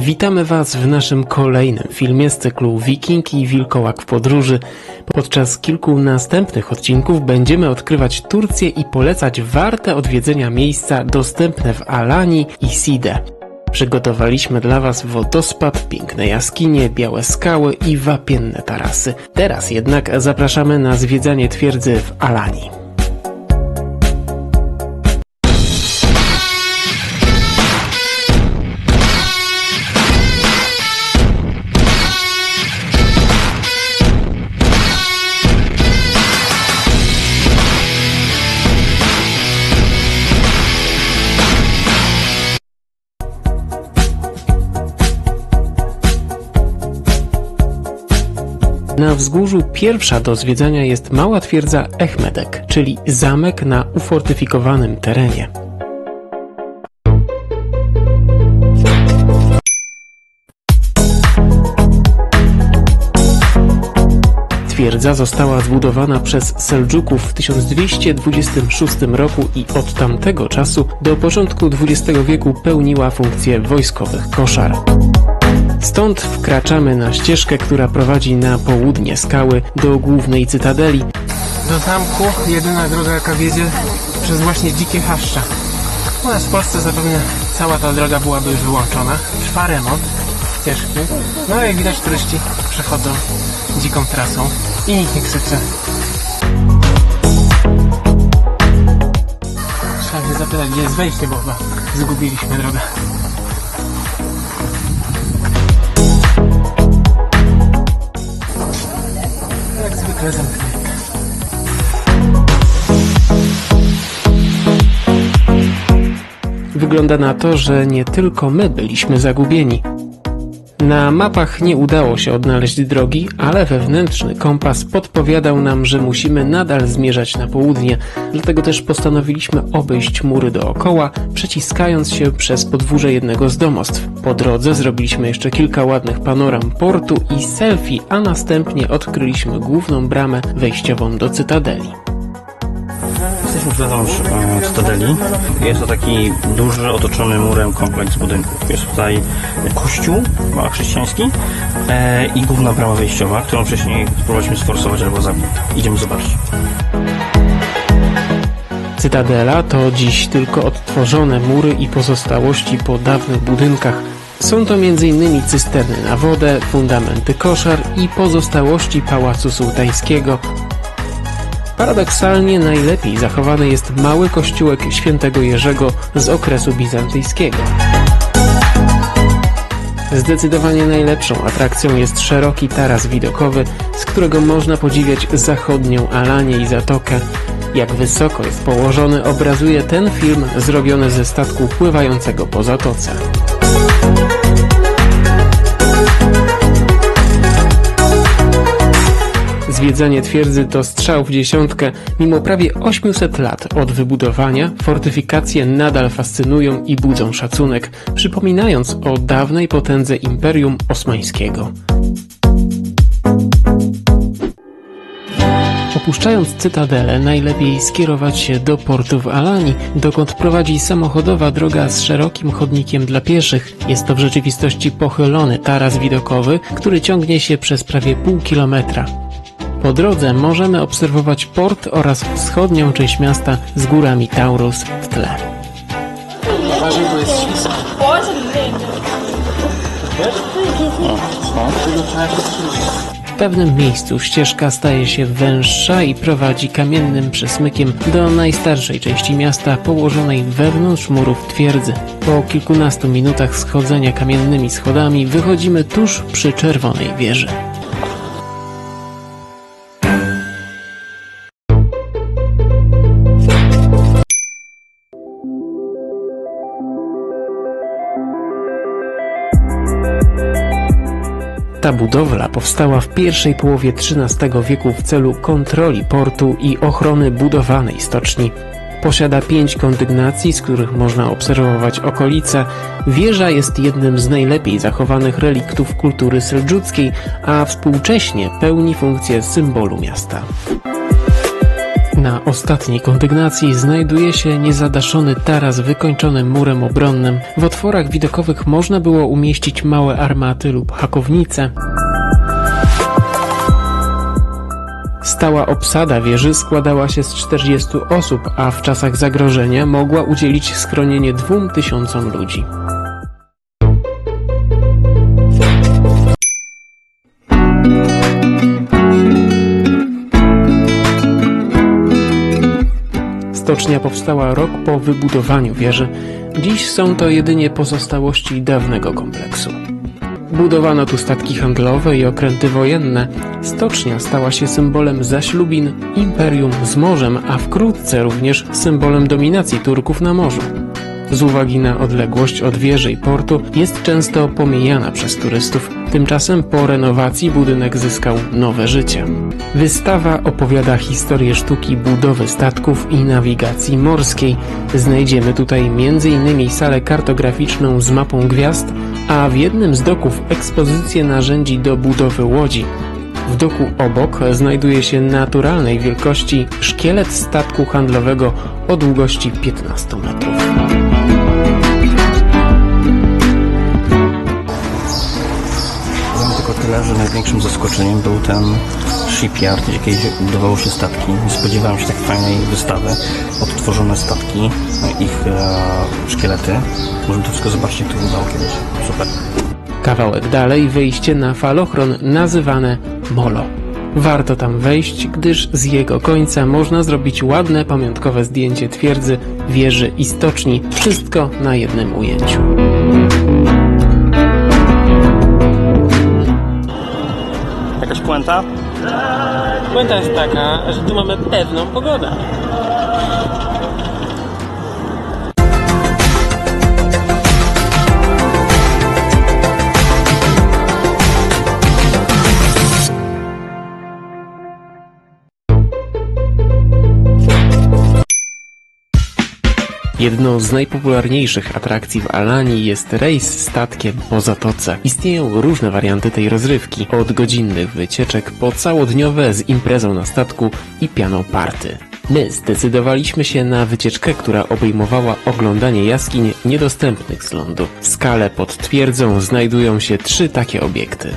Witamy Was w naszym kolejnym filmie z cyklu Wiking i Wilkołak w podróży. Podczas kilku następnych odcinków będziemy odkrywać Turcję i polecać warte odwiedzenia miejsca dostępne w Alani i Side. Przygotowaliśmy dla Was wodospad, piękne jaskinie, białe skały i wapienne tarasy. Teraz jednak zapraszamy na zwiedzanie twierdzy w Alani. Na wzgórzu pierwsza do zwiedzania jest mała twierdza Ehmedek, czyli zamek na ufortyfikowanym terenie. Twierdza została zbudowana przez Seldżuków w 1226 roku i od tamtego czasu do początku XX wieku pełniła funkcję wojskowych koszar. Stąd wkraczamy na ścieżkę, która prowadzi na południe skały do głównej cytadeli. Do zamku jedyna droga, jaka wiedzie przez właśnie dzikie chaszcze. U nas w Polsce zapewne cała ta droga byłaby już wyłączona. Trwa remont ścieżki. No jak widać, turyści przechodzą dziką trasą i nikt nie krzyczy. Trzeba się zapytać, gdzie jest wejście, bo chyba zgubiliśmy drogę. Jak zwykle zamknięte. Wygląda na to, że nie tylko my byliśmy zagubieni. Na mapach nie udało się odnaleźć drogi, ale wewnętrzny kompas podpowiadał nam, że musimy nadal zmierzać na południe, dlatego też postanowiliśmy obejść mury dookoła, przeciskając się przez podwórze jednego z domostw. Po drodze zrobiliśmy jeszcze kilka ładnych panoram portu i selfie, a następnie odkryliśmy główną bramę wejściową do cytadeli. Jesteśmy wewnątrz cytadeli. Jest to taki duży, otoczony murem kompleks budynków. Jest tutaj kościół chrześcijański i główna brama wejściowa, którą wcześniej spróbowaliśmy sforsować, ale była zamknięta. Idziemy zobaczyć. Cytadela to dziś tylko odtworzone mury i pozostałości po dawnych budynkach. Są to m.in. cysterny na wodę, fundamenty koszar i pozostałości pałacu sułtańskiego. Paradoksalnie najlepiej zachowany jest mały kościółek świętego Jerzego z okresu bizantyjskiego. Zdecydowanie najlepszą atrakcją jest szeroki taras widokowy, z którego można podziwiać zachodnią Alanię i zatokę. Jak wysoko jest położony, obrazuje ten film zrobiony ze statku pływającego po zatoce. Zwiedzanie twierdzy to strzał w dziesiątkę. Mimo prawie 800 lat od wybudowania, fortyfikacje nadal fascynują i budzą szacunek, przypominając o dawnej potędze Imperium Osmańskiego. Opuszczając cytadelę, najlepiej skierować się do portu w Alani, dokąd prowadzi samochodowa droga z szerokim chodnikiem dla pieszych. Jest to w rzeczywistości pochylony taras widokowy, który ciągnie się przez prawie pół kilometra. Po drodze możemy obserwować port oraz wschodnią część miasta z górami Taurus w tle. W pewnym miejscu ścieżka staje się węższa i prowadzi kamiennym przesmykiem do najstarszej części miasta położonej wewnątrz murów twierdzy. Po kilkunastu minutach schodzenia kamiennymi schodami wychodzimy tuż przy czerwonej wieży. Ta budowla powstała w pierwszej połowie XIII wieku w celu kontroli portu i ochrony budowanej stoczni. Posiada 5 kondygnacji, z których można obserwować okolice. Wieża jest jednym z najlepiej zachowanych reliktów kultury seldżuckiej, a współcześnie pełni funkcję symbolu miasta. Na ostatniej kondygnacji znajduje się niezadaszony taras wykończony murem obronnym. W otworach widokowych można było umieścić małe armaty lub hakownice. Stała obsada wieży składała się z 40 osób, a w czasach zagrożenia mogła udzielić schronienie 2000 ludzi. Stocznia powstała rok po wybudowaniu wieży. Dziś są to jedynie pozostałości dawnego kompleksu. Budowano tu statki handlowe i okręty wojenne. Stocznia stała się symbolem zaślubin, imperium z morzem, a wkrótce również symbolem dominacji Turków na morzu. Z uwagi na odległość od wieży i portu jest często pomijana przez turystów. Tymczasem po renowacji budynek zyskał nowe życie. Wystawa opowiada historię sztuki budowy statków i nawigacji morskiej. Znajdziemy tutaj m.in. salę kartograficzną z mapą gwiazd, a w jednym z doków ekspozycję narzędzi do budowy łodzi. W doku obok znajduje się naturalnej wielkości szkielet statku handlowego o długości 15 metrów. Tylko tyle, że największym zaskoczeniem był ten shipyard, gdzie kiedyś budowało się statki. Nie spodziewałem się tak fajnej wystawy. Odtworzone statki, ich szkielety. Możemy to wszystko zobaczyć, jak to wyglądało kiedyś. Super. Kawałek dalej wyjście na falochron nazywane Molo. Warto tam wejść, gdyż z jego końca można zrobić ładne pamiątkowe zdjęcie twierdzy, wieży i stoczni. Wszystko na jednym ujęciu. Jakaś puenta? Puenta jest taka, że tu mamy pewną pogodę. Jedną z najpopularniejszych atrakcji w Alanii jest rejs statkiem po zatoce. Istnieją różne warianty tej rozrywki, od godzinnych wycieczek po całodniowe z imprezą na statku i piano party. My zdecydowaliśmy się na wycieczkę, która obejmowała oglądanie jaskiń niedostępnych z lądu. W skale pod twierdzą znajdują się 3 takie obiekty.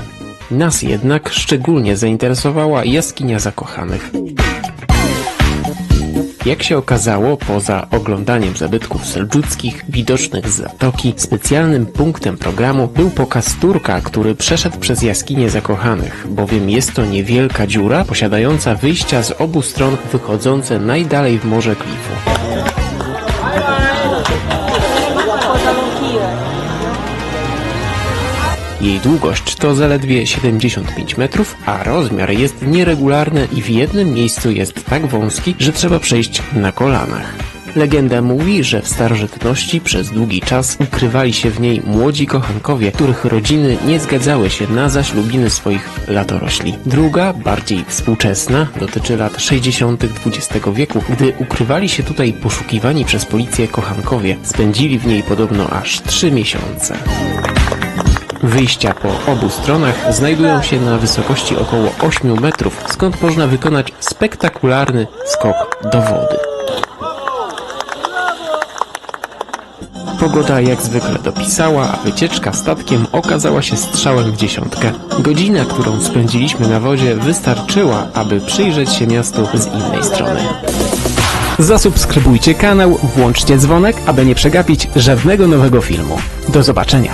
Nas jednak szczególnie zainteresowała jaskinia zakochanych. Jak się okazało, poza oglądaniem zabytków seldżuckich widocznych z zatoki, specjalnym punktem programu był pokaz Turka, który przeszedł przez jaskinię zakochanych, bowiem jest to niewielka dziura posiadająca wyjścia z obu stron wychodzące najdalej w morze klifu. Jej długość to zaledwie 75 metrów, a rozmiar jest nieregularny i w jednym miejscu jest tak wąski, że trzeba przejść na kolanach. Legenda mówi, że w starożytności przez długi czas ukrywali się w niej młodzi kochankowie, których rodziny nie zgadzały się na zaślubiny swoich latorośli. Druga, bardziej współczesna, dotyczy lat 60. XX wieku, gdy ukrywali się tutaj poszukiwani przez policję kochankowie. Spędzili w niej podobno aż 3 miesiące. Wyjścia po obu stronach znajdują się na wysokości około 8 metrów, skąd można wykonać spektakularny skok do wody. Pogoda jak zwykle dopisała, a wycieczka statkiem okazała się strzałem w dziesiątkę. Godzina, którą spędziliśmy na wodzie, wystarczyła, aby przyjrzeć się miastu z innej strony. Zasubskrybujcie kanał, włączcie dzwonek, aby nie przegapić żadnego nowego filmu. Do zobaczenia!